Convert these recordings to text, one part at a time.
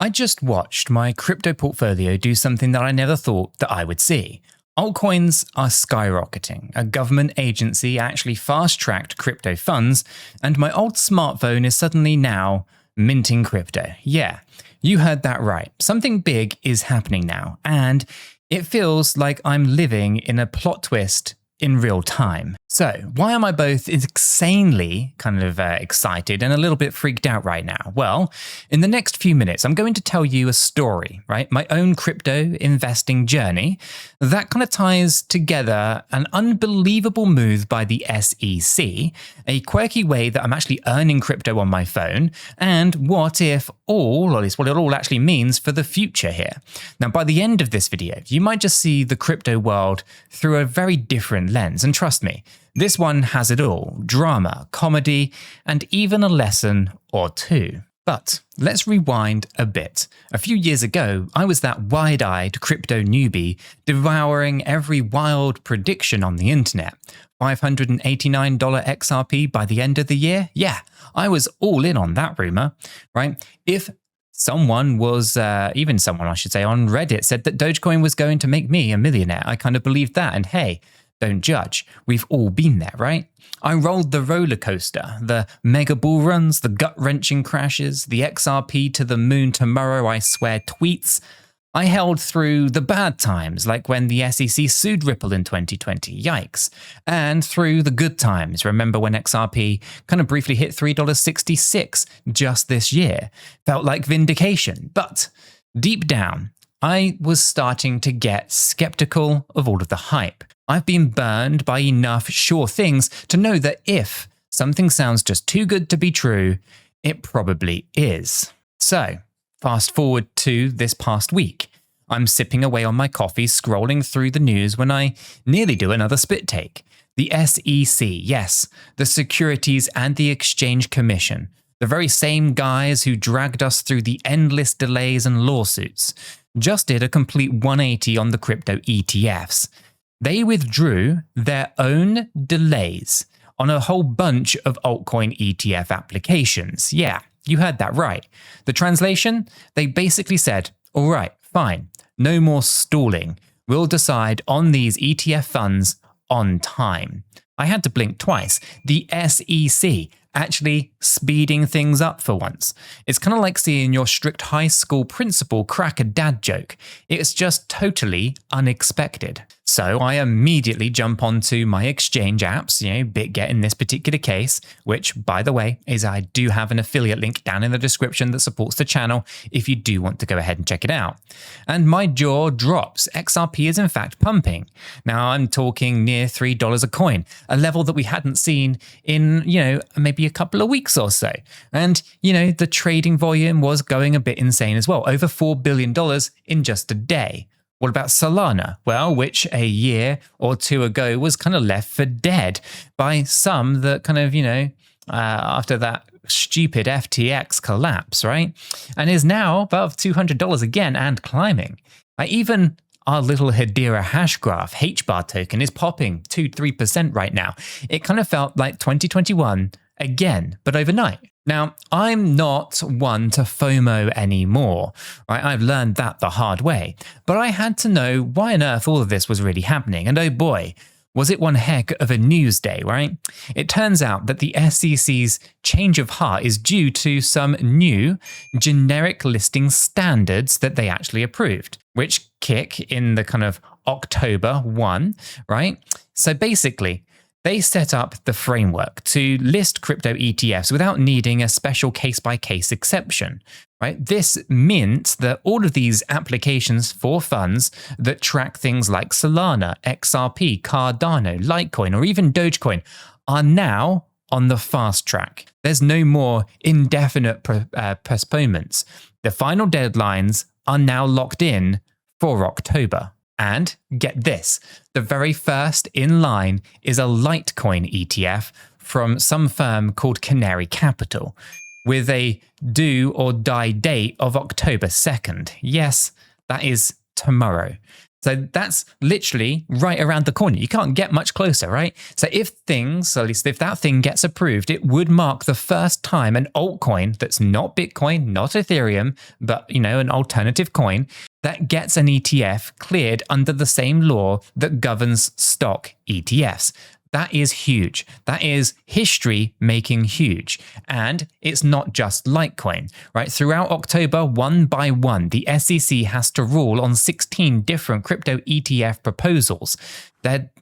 I just watched my crypto portfolio do something that I never thought that I would see. Altcoins are skyrocketing. A government agency actually fast-tracked crypto funds, and my old smartphone is suddenly now minting crypto. Yeah, you heard that right. Something big is happening now, and it feels like I'm living in a plot twist in real time. So, why am I both insanely excited and a little bit freaked out right now? Well, in the next few minutes, I'm going to tell you a story, right? My own crypto investing journey that kind of ties together an unbelievable move by the SEC, a quirky way that I'm actually earning crypto on my phone, and what if all, or at least what it all actually means for the future here. Now, by the end of this video, you might just see the crypto world through a very different lens, and trust me, this one has it all: drama, comedy, and even a lesson or two. But let's rewind a bit. A few years ago, I was that wide-eyed crypto newbie devouring every wild prediction on the internet. $589 XRP by the end of the year? Yeah, I was all in on that rumor, right? If someone was, even someone I should say, on Reddit said that Dogecoin was going to make me a millionaire, I kind of believed that, and hey, don't judge. We've all been there, right? I rolled the roller coaster, the mega bull runs, the gut-wrenching crashes, the XRP to the moon tomorrow, I swear tweets. I held through the bad times, like when the SEC sued Ripple in 2020, yikes. And through the good times, remember when XRP kind of briefly hit $3.66 just this year. Felt like vindication, but deep down, I was starting to get skeptical of all of the hype. I've been burned by enough sure things to know that if something sounds just too good to be true, it probably is. So, fast forward to this past week. I'm sipping away on my coffee, scrolling through the news when I nearly do another spit take. The SEC, yes, the Securities and the Exchange Commission, the very same guys who dragged us through the endless delays and lawsuits, just did a complete 180 on the crypto ETFs. They withdrew their own delays on a whole bunch of altcoin ETF applications. Yeah, you heard that right. The translation? They basically said, all right, fine, no more stalling. We'll decide on these ETF funds on time. I had to blink twice. The SEC actually speeding things up for once. It's kind of like seeing your strict high school principal crack a dad joke. It's just totally unexpected. So I immediately jump onto my exchange apps, BitGet in this particular case, which, by the way, is I do have an affiliate link down in the description that supports the channel if you do want to go ahead and check it out. And my jaw drops. XRP is in fact pumping. Now I'm talking near $3 a coin, a level that we hadn't seen in, maybe a couple of weeks or so. And, the trading volume was going a bit insane as well, over $4 billion in just a day. What about Solana? Well, which a year or two ago was kind of left for dead by some that after that stupid FTX collapse, right? And is now above $200 again and climbing. Even our little Hedera hash graph, HBAR token, is popping 2-3% right now. It kind of felt like 2021 again, but overnight. Now, I'm not one to FOMO anymore, right? I've learned that the hard way, but I had to know why on earth all of this was really happening. And oh boy, was it one heck of a news day, right? It turns out that the SEC's change of heart is due to some new generic listing standards that they actually approved, which kick in the kind of October 1, right? So basically, they set up the framework to list crypto ETFs without needing a special case-by-case exception, right? This meant that all of these applications for funds that track things like Solana, XRP, Cardano, Litecoin, or even Dogecoin are now on the fast track. There's no more indefinite postponements. The final deadlines are now locked in for October. And get this, the very first in line is a Litecoin ETF from some firm called Canary Capital, with a do or die date of October 2nd. Yes, that is tomorrow. So that's literally right around the corner. You can't get much closer, right? So if that thing gets approved, it would mark the first time an altcoin that's not Bitcoin, not Ethereum, but, an alternative coin that gets an ETF cleared under the same law that governs stock ETFs. That is huge. That is history making huge. And it's not just Litecoin, right? Throughout October, one by one, the SEC has to rule on 16 different crypto ETF proposals.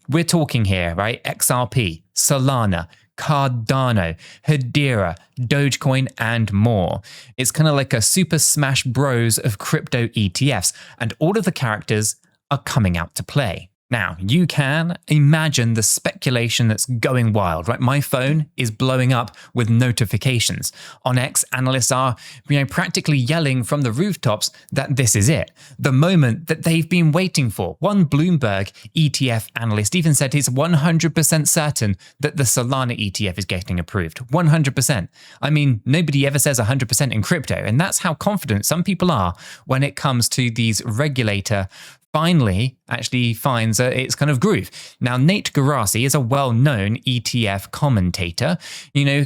We're talking here, right? XRP, Solana, Cardano, Hedera, Dogecoin, and more. It's kind of like a super smash bros of crypto ETFs, and all of the characters are coming out to play. Now, you can imagine the speculation that's going wild, right? My phone is blowing up with notifications. On X, analysts are, practically yelling from the rooftops that this is it. The moment that they've been waiting for. One Bloomberg ETF analyst even said he's 100% certain that the Solana ETF is getting approved. 100%. I mean, nobody ever says 100% in crypto, and that's how confident some people are when it comes to these regulator finally actually finds its kind of groove. Now, 𝗕𝗘𝗪𝗔𝗥𝗘 is a well-known ETF commentator,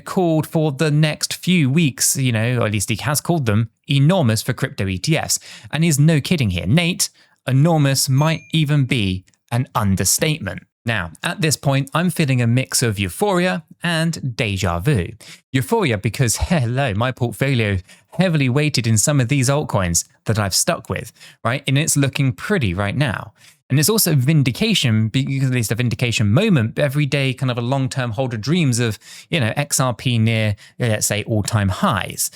called for the next few weeks, or at least he has called them, enormous for crypto ETFs. And he's no kidding here. Nate, enormous might even be an understatement. Now, at this point, I'm feeling a mix of euphoria and deja vu. Euphoria because, hello, my portfolio heavily weighted in some of these altcoins that I've stuck with, right? And it's looking pretty right now. And it's also vindication, because at least a vindication moment. Every day, kind of a long-term holder dreams of, XRP near, let's say, all-time highs.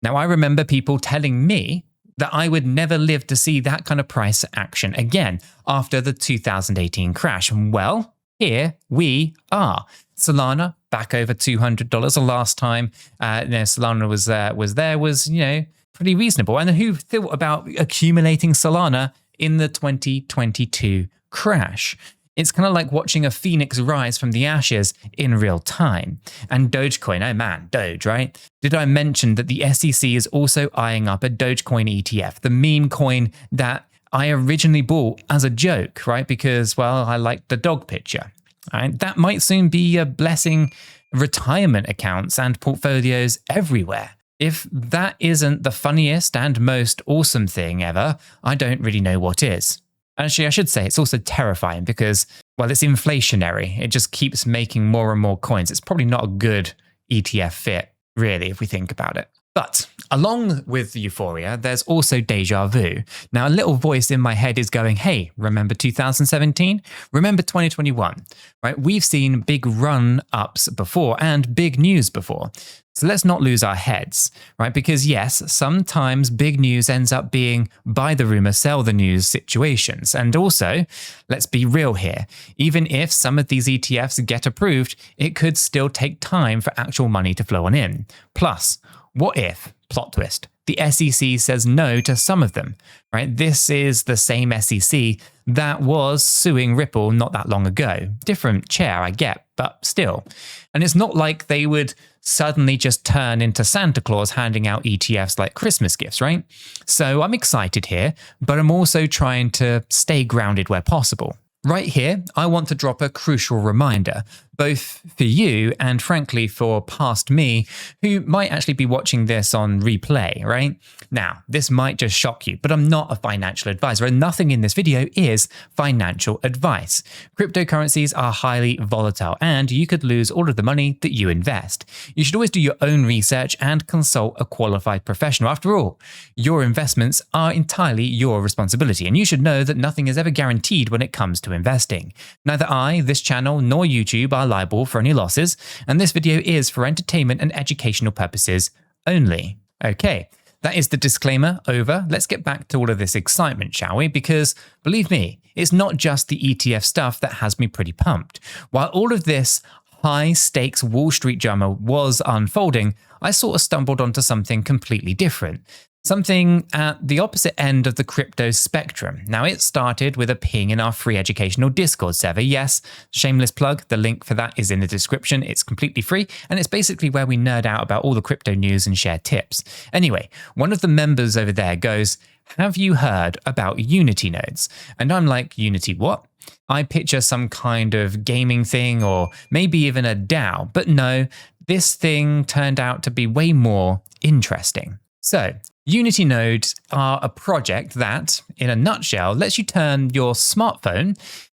Now, I remember people telling me that I would never live to see that kind of price action again after the 2018 crash. Well, here we are. Solana back over $200 the last time Solana was pretty reasonable. And who thought about accumulating Solana in the 2022 crash? It's kind of like watching a phoenix rise from the ashes in real time. And Dogecoin, oh man, Doge, right? Did I mention that the SEC is also eyeing up a Dogecoin ETF, the meme coin that I originally bought as a joke, right? Because, well, I liked the dog picture. Right? That might soon be blessing retirement accounts and portfolios everywhere. If that isn't the funniest and most awesome thing ever, I don't really know what is. Actually, I should say it's also terrifying because, well, it's inflationary. It just keeps making more and more coins. It's probably not a good ETF fit, really, if we think about it. But along with euphoria, there's also deja vu. Now, a little voice in my head is going, hey, remember 2017? Remember 2021, right? We've seen big run-ups before and big news before. So let's not lose our heads, right? Because yes, sometimes big news ends up being buy the rumor, sell the news situations. And also, let's be real here. Even if some of these ETFs get approved, it could still take time for actual money to flow on in. Plus, what if, plot twist, the SEC says no to some of them, right? This is the same SEC that was suing Ripple not that long ago. Different chair, I get, but still. And it's not like they would suddenly just turn into Santa Claus handing out ETFs like Christmas gifts, right? So I'm excited here, but I'm also trying to stay grounded where possible. Right here, I want to drop a crucial reminder, both for you and frankly for past me, who might actually be watching this on replay, right? Now, this might just shock you, but I'm not a financial advisor and nothing in this video is financial advice. Cryptocurrencies are highly volatile and you could lose all of the money that you invest. You should always do your own research and consult a qualified professional. After all, your investments are entirely your responsibility and you should know that nothing is ever guaranteed when it comes to investing. Neither I, this channel, nor YouTube are liable for any losses, and this video is for entertainment and educational purposes only. Okay, that is the disclaimer over. Let's get back to all of this excitement, shall we? Because, believe me, it's not just the ETF stuff that has me pretty pumped. While all of this high-stakes Wall Street drama was unfolding, I sort of stumbled onto something completely different. Something at the opposite end of the crypto spectrum. Now, it started with a ping in our free educational Discord server. Yes, shameless plug, the link for that is in the description. It's completely free, and it's basically where we nerd out about all the crypto news and share tips. Anyway, one of the members over there goes, "Have you heard about Unity nodes?" And I'm like, Unity what? I picture some kind of gaming thing or maybe even a DAO, but no, this thing turned out to be way more interesting. So, Unity nodes are a project that, in a nutshell, lets you turn your smartphone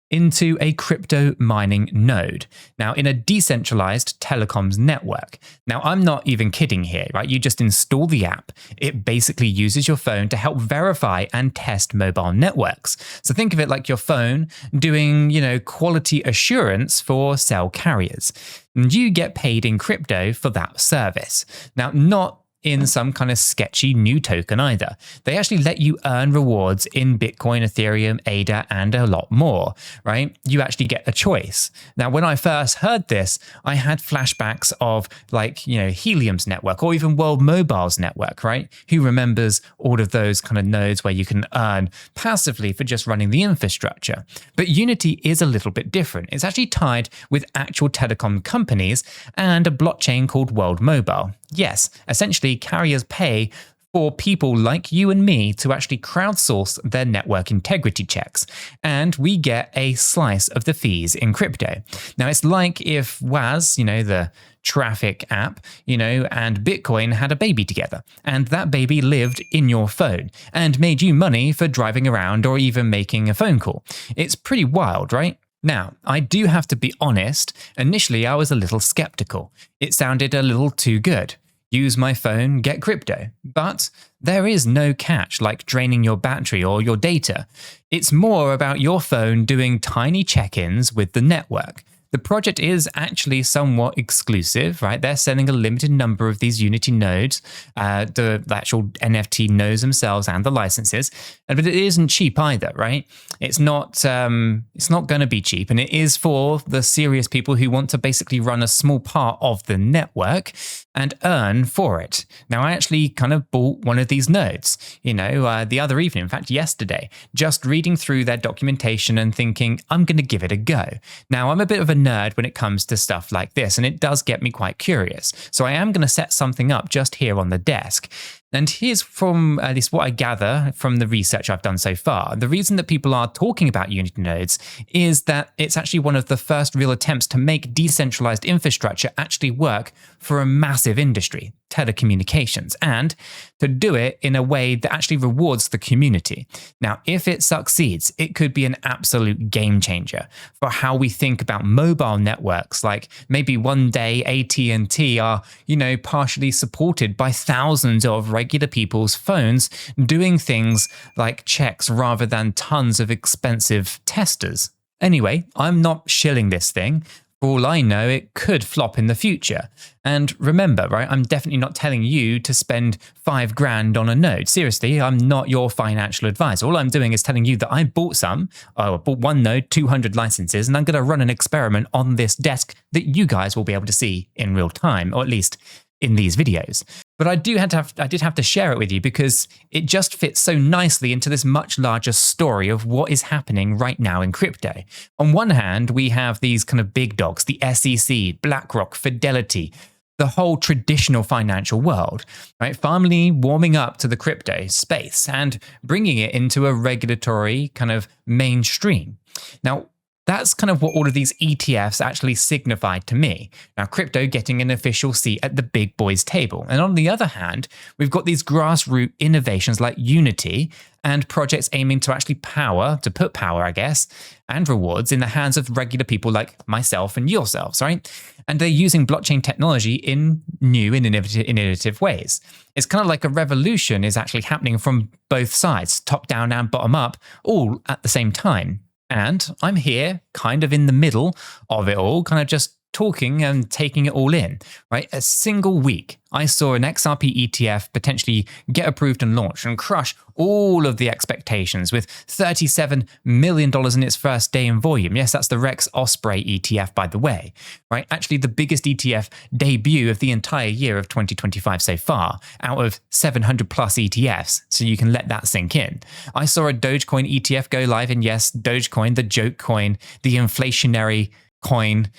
into a crypto mining node. Now, in a decentralized telecoms network. Now, I'm not even kidding here, right? You just install the app. It basically uses your phone to help verify and test mobile networks. So think of it like your phone doing, quality assurance for cell carriers. And you get paid in crypto for that service. Now, not in some kind of sketchy new token either. They actually let you earn rewards in Bitcoin, Ethereum, ADA, and a lot more, right? You actually get a choice. Now, when I first heard this, I had flashbacks of Helium's network or even World Mobile's network, right? Who remembers all of those kind of nodes where you can earn passively for just running the infrastructure? But Unity is a little bit different. It's actually tied with actual telecom companies and a blockchain called World Mobile. Yes, essentially carriers pay for people like you and me to actually crowdsource their network integrity checks, and we get a slice of the fees in crypto. Now, it's like if WAS, the traffic app, and Bitcoin had a baby together, and that baby lived in your phone and made you money for driving around or even making a phone call. It's pretty wild, right? Now, I do have to be honest, initially I was a little skeptical. It sounded a little too good. Use my phone, get crypto. But there is no catch like draining your battery or your data. It's more about your phone doing tiny check-ins with the network. The project is actually somewhat exclusive, right? They're selling a limited number of these Unity nodes, the actual NFT nodes themselves and the licenses, but it isn't cheap either, right? It's not going to be cheap, and it is for the serious people who want to basically run a small part of the network and earn for it. Now, I actually kind of bought one of these nodes, the other evening, in fact, yesterday, just reading through their documentation and thinking, I'm going to give it a go. Now, I'm a bit of a nerd when it comes to stuff like this, and it does get me quite curious. So I am going to set something up just here on the desk. And here's from at least what I gather from the research I've done so far. The reason that people are talking about Unity nodes is that it's actually one of the first real attempts to make decentralized infrastructure actually work for a massive industry, telecommunications, and to do it in a way that actually rewards the community. Now, if it succeeds, it could be an absolute game changer for how we think about mobile networks. Like maybe one day AT&T are, partially supported by thousands of regular people's phones doing things like checks rather than tons of expensive testers. Anyway, I'm not shilling this thing. For all I know, it could flop in the future. And remember, right, I'm definitely not telling you to spend $5,000 on a node. Seriously, I'm not your financial advisor. All I'm doing is telling you that I bought one node, 200 licenses, and I'm going to run an experiment on this desk that you guys will be able to see in real time, or at least in these videos. But I did have to share it with you because it just fits so nicely into this much larger story of what is happening right now in crypto. On one hand, we have these kind of big dogs, the SEC, BlackRock, Fidelity, the whole traditional financial world, right? Finally warming up to the crypto space and bringing it into a regulatory kind of mainstream. Now, that's kind of what all of these ETFs actually signify to me. Now, crypto getting an official seat at the big boys table. And on the other hand, we've got these grassroots innovations like Unity and projects aiming to actually put power, I guess, and rewards in the hands of regular people like myself and yourselves, right? And they're using blockchain technology in new and innovative ways. It's kind of like a revolution is actually happening from both sides, top down and bottom up, all at the same time. And I'm here kind of in the middle of it all, kind of just talking and taking it all in, right? A single week, I saw an XRP ETF potentially get approved and launched and crush all of the expectations with $37 million in its first day in volume. Yes, that's the Rex Osprey ETF, by the way, right? Actually, the biggest ETF debut of the entire year of 2025 so far, out of 700 plus ETFs. So you can let that sink in. I saw a Dogecoin ETF go live, and yes, Dogecoin, the joke coin, the inflationary coin.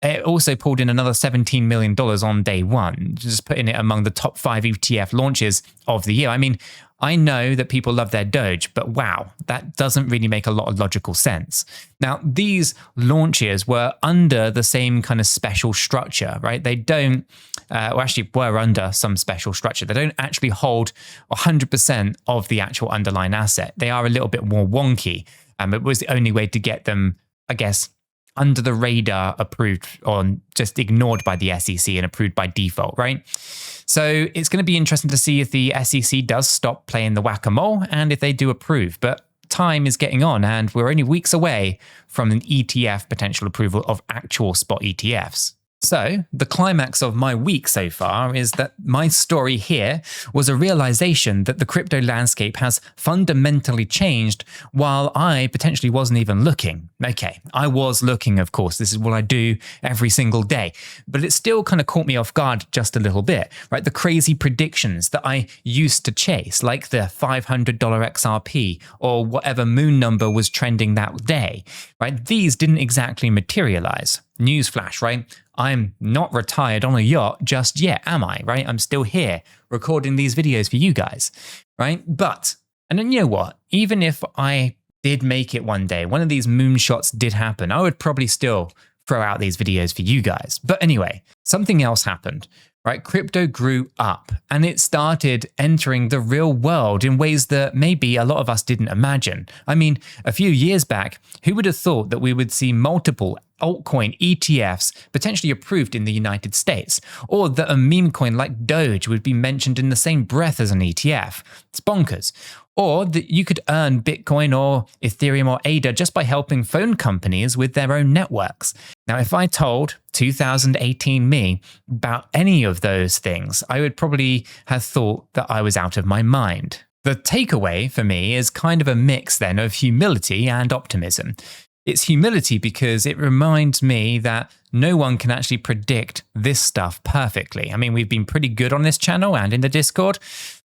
It also pulled in another $17 million on day one, just putting it among the top 5 ETF launches of the year. I mean, I know that people love their Doge, but wow, that doesn't really make a lot of logical sense. Now, these launches were under the same kind of special structure, right? They don't, actually were under some special structure. They don't actually hold 100% of the actual underlying asset. They are a little bit more wonky. It was the only way to get them, I guess, under the radar approved or just ignored by the SEC and approved by default, right? So it's going to be interesting to see if the SEC does stop playing the whack-a-mole and if they do approve. But time is getting on and we're only weeks away from an ETF potential approval of actual spot ETFs. So the climax of my week so far is that my story here was a realization that the crypto landscape has fundamentally changed while I potentially wasn't even looking. Okay, I was looking, of course. This is what I do every single day, but it still kind of caught me off guard just a little bit, right? The crazy predictions that I used to chase, like the $500 XRP or whatever moon number was trending that day, right? These didn't exactly materialize. Newsflash, right? I'm not retired on a yacht just yet, am I, right? I'm still here recording these videos for you guys, right? But, and then you know what? Even if I did make it one day, one of these moonshots did happen, I would probably still throw out these videos for you guys. But anyway, something else happened, right? Crypto grew up and it started entering the real world in ways that maybe a lot of us didn't imagine. I mean, a few years back, who would have thought that we would see multiple altcoin ETFs potentially approved in the United States, or that a meme coin like Doge would be mentioned in the same breath as an ETF? It's bonkers. Or that you could earn Bitcoin or Ethereum or ADA just by helping phone companies with their own networks. Now, if I told 2018 me about any of those things, I would probably have thought that I was out of my mind. The takeaway for me is kind of a mix then of humility and optimism. It's humility because it reminds me that no one can actually predict this stuff perfectly. I mean, we've been pretty good on this channel and in the Discord,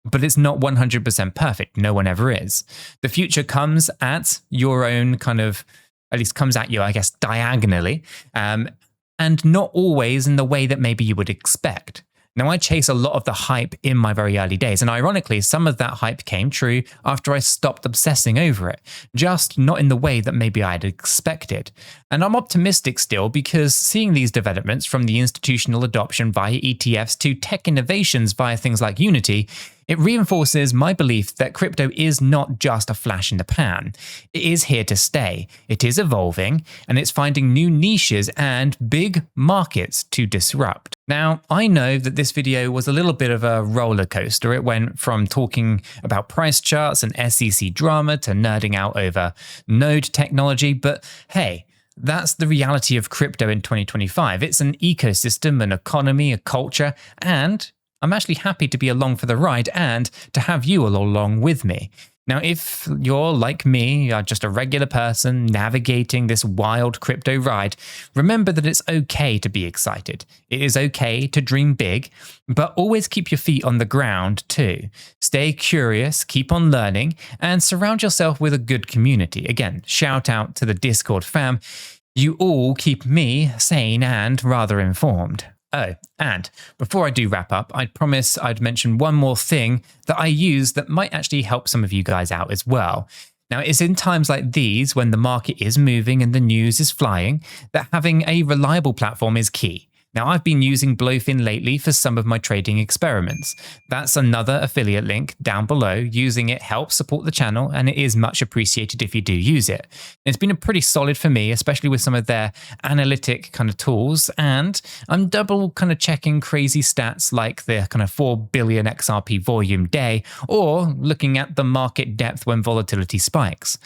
but it's not 100% perfect. No one ever is. The future comes at your own kind of, at least comes at you, I guess, diagonally, and not always in the way that maybe you would expect. Now, I chase a lot of the hype in my very early days, and ironically, some of that hype came true after I stopped obsessing over it, just not in the way that maybe I had expected. And I'm optimistic still because seeing these developments from the institutional adoption via ETFs to tech innovations via things like Unity, it reinforces my belief that crypto is not just a flash in the pan. It is here to stay. It is evolving, and it's finding new niches and big markets to disrupt. Now, I know that this video was a little bit of a roller coaster. It went from talking about price charts and SEC drama to nerding out over node technology, but hey, that's the reality of crypto in 2025. It's an ecosystem, an economy, a culture, and I'm actually happy to be along for the ride and to have you all along with me. Now, if you're like me, you're just a regular person navigating this wild crypto ride, remember that it's okay to be excited. It is okay to dream big, but always keep your feet on the ground too. Stay curious, keep on learning, and surround yourself with a good community. Again, shout out to the Discord fam. You all keep me sane and rather informed. Oh, and before I do wrap up, I promise I'd mention one more thing that I use that might actually help some of you guys out as well. Now, it's in times like these when the market is moving and the news is flying that having a reliable platform is key. Now, I've been using Blowfin lately for some of my trading experiments. That's another affiliate link down below. Using it helps support the channel, and it is much appreciated if you do use it. It's been pretty solid for me, especially with some of their analytic kind of tools, and I'm double kind of checking crazy stats like the kind of 4 billion XRP volume day, or looking at the market depth when volatility spikes.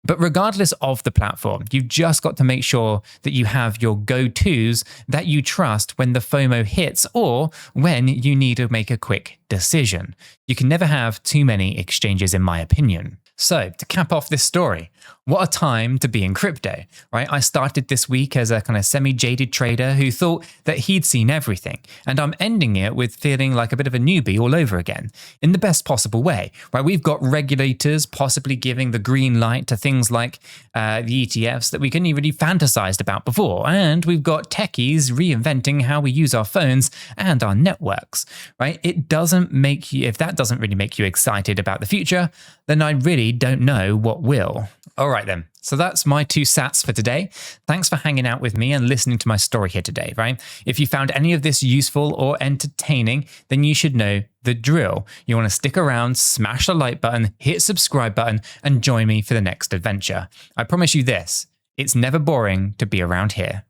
But regardless of the platform, you've just got to make sure that you have your go-tos that you trust when the FOMO hits or when you need to make a quick decision. You can never have too many exchanges, in my opinion. So, to cap off this story, what a time to be in crypto, right? I started this week as a kind of semi-jaded trader who thought that he'd seen everything, and I'm ending it with feeling like a bit of a newbie all over again, in the best possible way, right? We've got regulators possibly giving the green light to things like the ETFs that we couldn't even really fantasized about before, and we've got techies reinventing how we use our phones and our networks, right? It doesn't make you, if that doesn't really make you excited about the future, then I really don't know what will. All right then, so that's my 2 sats for today. Thanks for hanging out with me and listening to my story here today, right? If you found any of this useful or entertaining, then you should know the drill. You want to stick around, smash the like button, hit subscribe button, and join me for the next adventure. I promise you this, it's never boring to be around here.